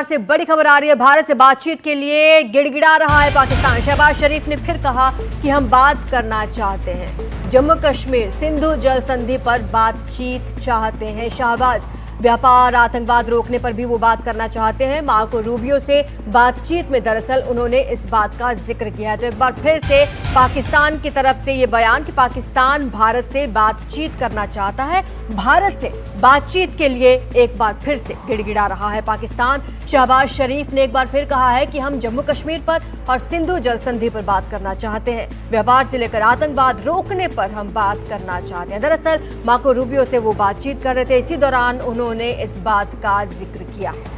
से बड़ी खबर आ रही है। भारत से बातचीत के लिए गिड़गिड़ा रहा है पाकिस्तान। शहबाज शरीफ ने फिर कहा कि हम बात करना चाहते हैं, जम्मू कश्मीर सिंधु जल संधि पर बातचीत चाहते हैं। शहबाज व्यापार आतंकवाद रोकने पर भी वो बात करना चाहते हैं। मार्को रूबियो से बातचीत में दरअसल उन्होंने इस बात का जिक्र किया है। तो एक बार फिर से पाकिस्तान की तरफ से ये बयान कि पाकिस्तान भारत से बातचीत करना चाहता है। भारत से बातचीत के लिए एक बार फिर से गिड़गिड़ा रहा है पाकिस्तान। शहबाज शरीफ ने एक बार फिर कहा है कि हम जम्मू कश्मीर पर और सिंधु जल संधि पर बात करना चाहते हैं। व्यापार से लेकर आतंकवाद रोकने पर हम बात करना चाहते हैं। दरअसल मार्को रूबियो से वो बातचीत कर रहे थे, इसी दौरान उन्होंने इस बात का जिक्र किया है।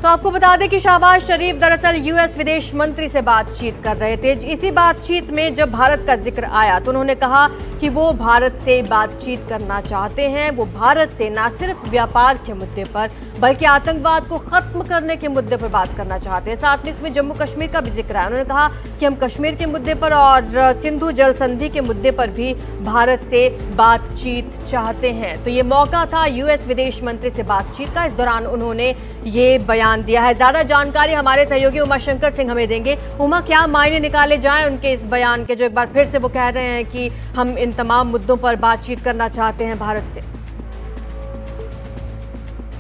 तो आपको बता दें कि शहबाज शरीफ दरअसल यूएस विदेश मंत्री से बातचीत कर रहे थे। इसी बातचीत में जब भारत का जिक्र आया तो उन्होंने कहा कि वो भारत से बातचीत करना चाहते हैं। वो भारत से न सिर्फ व्यापार के मुद्दे पर बल्कि आतंकवाद को खत्म करने के मुद्दे पर बात करना चाहते हैं। साथ में इसमें जम्मू कश्मीर का भी जिक्र है। उन्होंने कहा कि हम कश्मीर के मुद्दे पर और सिंधु जल संधि के मुद्दे पर भी भारत से बातचीत चाहते हैं। तो ये मौका था यूएस विदेश मंत्री से बातचीत का। इस दौरान उन्होंने ये बयान दिया है। ज्यादा जानकारी हमारे सहयोगी उमा शंकर सिंह हमें देंगे। उमा, क्या मायने निकाले जाएं उनके इस बयान के, जो एक बार फिर से वो कह रहे हैं कि हम इन तमाम मुद्दों पर बातचीत करना चाहते हैं भारत से?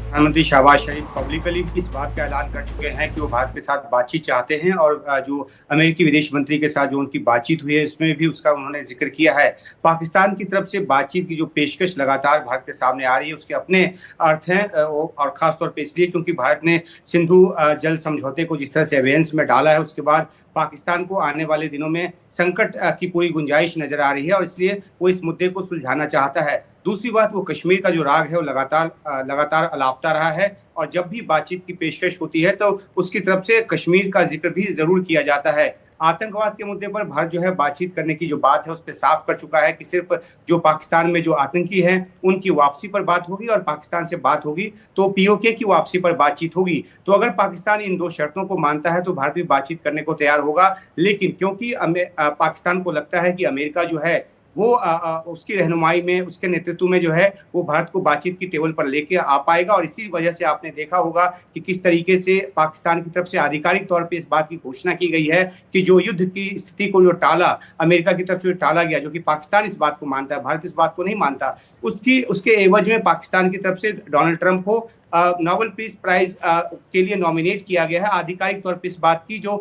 प्रधानमंत्री शहबाज शरीफ पब्लिकली इस बात का ऐलान कर चुके हैं कि वो भारत के साथ बातचीत चाहते हैं और जो अमेरिकी विदेश मंत्री के साथ जो उनकी बातचीत हुई है उसमें भी उसका उन्होंने जिक्र किया है। पाकिस्तान की तरफ से बातचीत की जो पेशकश लगातार भारत के सामने आ रही है उसके अपने अर्थ हैं और खासतौर पर इसलिए क्योंकि भारत ने सिंधु जल समझौते को जिस तरह से अवेयंस में डाला है उसके बाद पाकिस्तान को आने वाले दिनों में संकट की पूरी गुंजाइश नजर आ रही है और इसलिए वो इस मुद्दे को सुलझाना चाहता है। दूसरी बात, वो कश्मीर का जो राग है वो लगातार अलापता रहा है और जब भी बातचीत की पेशकश होती है तो उसकी तरफ से कश्मीर का जिक्र भी जरूर किया जाता है। आतंकवाद के मुद्दे पर भारत जो है बातचीत करने की जो बात है उस पर साफ कर चुका है कि सिर्फ जो पाकिस्तान में जो आतंकी हैं उनकी वापसी पर बात होगी और पाकिस्तान से बात होगी तो पीओके की वापसी पर बातचीत होगी। तो अगर पाकिस्तान इन दो शर्तों को मानता है तो भारत भी बातचीत करने को तैयार होगा। लेकिन क्योंकि पाकिस्तान को लगता है कि अमेरिका जो है वो उसकी रहनुमाई में, उसके नेतृत्व में जो है वो भारत को बातचीत की टेबल पर लेके आ पाएगा और इसी वजह से आपने देखा होगा कि किस तरीके से पाकिस्तान की तरफ से आधिकारिक तौर पे इस बात की घोषणा की गई है कि जो युद्ध की स्थिति को जो टाला, अमेरिका की तरफ से टाला गया, जो कि पाकिस्तान इस बात को मानता है, भारत इस बात को नहीं मानता, उसके एवज में पाकिस्तान की तरफ से डोनाल्ड ट्रंप को नोबेल पीस प्राइज के लिए नॉमिनेट किया गया है। आधिकारिक तौर पर इस बात की जो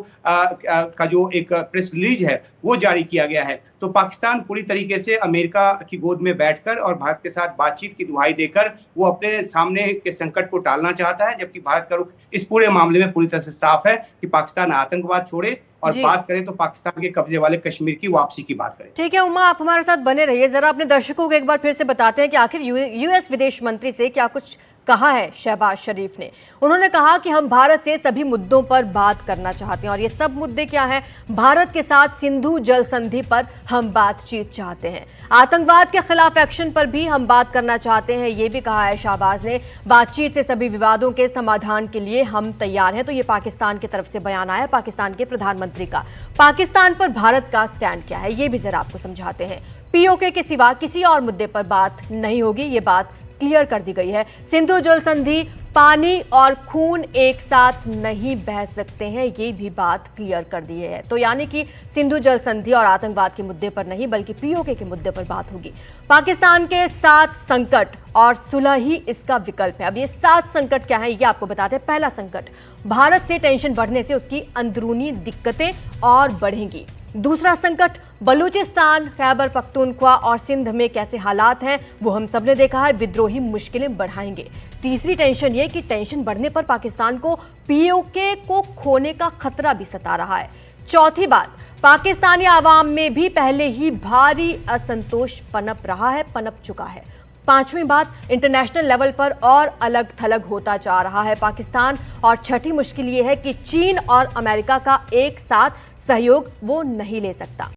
एक प्रेस रिलीज है वो जारी किया गया है। तो पाकिस्तान पूरी तरीके से अमेरिका की गोद में बैठकर और भारत के साथ बातचीत की दुहाई देकर वो अपने सामने के संकट को टालना चाहता है, जबकि भारत का रुख इस पूरे मामले में पूरी तरह से साफ है कि पाकिस्तान आतंकवाद छोड़े और बात करें तो पाकिस्तान के कब्जे वाले कश्मीर की वापसी की बात करें। ठीक है उमा, आप हमारे साथ बने रहिए। जरा अपने दर्शकों को एक बार फिर से बताते हैं कि आखिर यूएस विदेश मंत्री से क्या कुछ कहा है शहबाज शरीफ ने। उन्होंने कहा कि हम भारत से सभी मुद्दों पर बात करना चाहते हैं और ये सब मुद्दे क्या हैं? भारत के साथ सिंधु जल संधि पर हम बातचीत चाहते हैं, आतंकवाद के खिलाफ एक्शन पर भी हम बात करना चाहते हैं, ये भी कहा है शहबाज ने। बातचीत से सभी विवादों के समाधान के लिए हम तैयार हैं। तो ये पाकिस्तान की तरफ से बयान आया, पाकिस्तान के प्रधानमंत्री का। पाकिस्तान पर भारत का स्टैंड क्या है ये भी जरा आपको समझाते हैं। पीओके के सिवा किसी और मुद्दे पर बात नहीं होगी, ये बात क्लियर कर दी गई है। सिंधु जल संधि, पानी और खून एक साथ नहीं बह सकते हैं, ये भी बात क्लियर कर दी है। तो यानी कि सिंधु जल संधि और आतंकवाद के मुद्दे पर नहीं बल्कि पीओके के मुद्दे पर बात होगी। पाकिस्तान के 7 संकट और सुलह ही इसका विकल्प है। अब ये 7 संकट क्या है ये आपको बताते हैं। पहला संकट, भारत से टेंशन बढ़ने से उसकी अंदरूनी दिक्कतें और बढ़ेंगी। दूसरा संकट, बलूचिस्तान, खैबर पख्तूनख्वा और सिंध में कैसे हालात हैं वो हम सबने देखा है, विद्रोही मुश्किलें बढ़ाएंगे। तीसरी टेंशन ये कि टेंशन बढ़ने पर पाकिस्तान को पीओके को खोने का खतरा भी सता रहा है। चौथी बात, पाकिस्तानी आवाम में भी पहले ही भारी असंतोष पनप चुका है। पांचवी बात, इंटरनेशनल लेवल पर और अलग थलग होता जा रहा है पाकिस्तान। और छठी मुश्किल ये है कि चीन और अमेरिका का एक साथ सहयोग वो नहीं ले सकता।